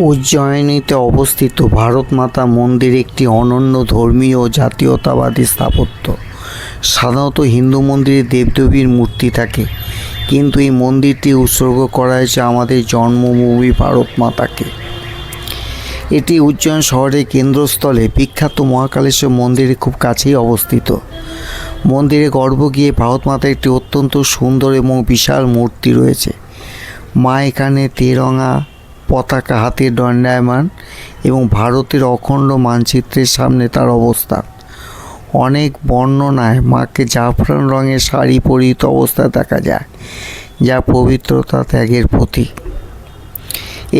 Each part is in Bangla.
উজ্জয়িনীতে অবস্থিত ভারত মাতা মন্দির একটি অনন্য ধর্মীয় ও জাতীয়তাবাদী স্থাপত্য। সাধারণত হিন্দু মন্দিরে দেবদেবীর মূর্তি থাকে, কিন্তু এই মন্দিরটি উৎসর্গ করা হয়েছে আমাদের জন্মভূমি ভারত মাতাকে। এটি উজ্জয়িন শহরের কেন্দ্রস্থলে বিখ্যাত মহাকালেশ্বর মন্দিরের খুব কাছেই অবস্থিত। মন্দিরে গর্ভে গিয়ে ভারত মাতার একটি অত্যন্ত সুন্দর এবং বিশাল মূর্তি রয়েছে। মা এখানে তেরঙা পতাকা হাতে দণ্ডায়মান এবং ভারতের অখণ্ড মানচিত্রের সামনে তার অবস্থান। অনেক বর্ণনায় মাকে জাফরান রঙের শাড়ি পরিহিত অবস্থায় দেখা যায়, যা পবিত্রতা ত্যাগের প্রতীক।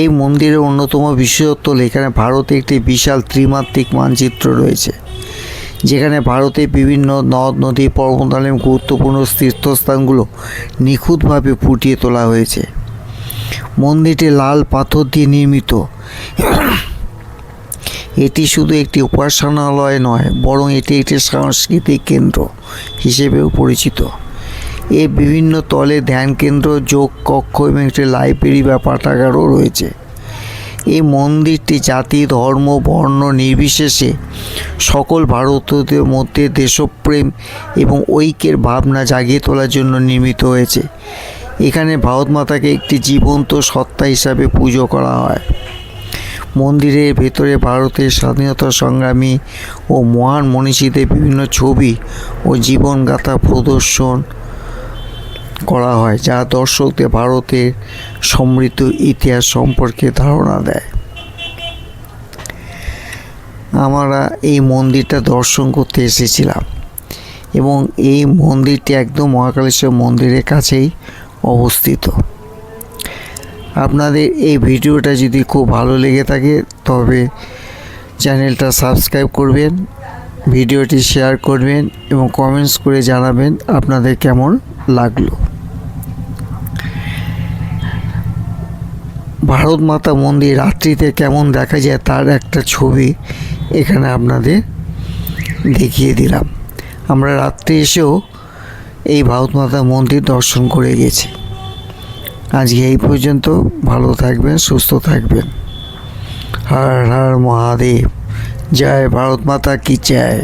এই মন্দিরের অন্যতম বিশেষত্ব হল এখানে ভারতে একটি বিশাল ত্রিমাত্রিক মানচিত্র রয়েছে, যেখানে ভারতের বিভিন্ন নদ নদী পর্বতমালা এবং গুরুত্বপূর্ণ তীর্থস্থানগুলো নিখুঁতভাবে ফুটিয়ে তোলা হয়েছে। মন্দিরটি লাল পাথর দিয়ে নির্মিত। এটি শুধু একটি উপাসনালয় নয়, বরং এটি একটি সাংস্কৃতিক কেন্দ্র হিসেবেও পরিচিত। এর বিভিন্ন তলে ধ্যান কেন্দ্র, যোগ কক্ষ এবং একটি লাইব্রেরি বা পাঠাগারও রয়েছে। এই মন্দিরটি জাতি, ধর্ম, বর্ণ নির্বিশেষে সকল ভারতীয়দের মধ্যে দেশপ্রেম এবং ঐক্যের ভাবনা জাগিয়ে তোলার জন্য নির্মিত হয়েছে। এখানে ভারত মাতাকে একটি জীবন্ত সত্তা হিসাবে পুজো করা হয়। মন্দিরের ভেতরে ভারতের স্বাধীনতা সংগ্রামী ও মহান মনীষীদের বিভিন্ন ছবি ও জীবনগাথা প্রদর্শন করা হয়, যা দর্শকদের ভারতের সমৃদ্ধ ইতিহাস সম্পর্কে ধারণা দেয়। আমরা এই মন্দিরটা দর্শন করতে এসেছিলাম এবং এই মন্দিরটি একদম মহাকালেশ্বর মন্দিরের কাছেই অবস্থিত। আপনাদের এই ভিডিওটা যদি খুব ভালো লেগে থাকে তবে চ্যানেলটা সাবস্ক্রাইব করবেন, ভিডিওটি শেয়ার করবেন এবং কমেন্টস করে জানাবেন আপনাদের কেমন লাগলো। ভারত মাতা মন্দির রাত্রিতে কেমন দেখা যায় তার একটা ছবি এখানে আপনাদের দেখিয়ে দিলাম। আমরা রাত্রে এসেও এই ভারত মাতা মন্দির দর্শন করে গেছি। আজকে এই পর্যন্ত। ভালো থাকবেন, সুস্থ থাকবেন। হর হর মহাদেব। জয় ভারত মাতা কি জয়।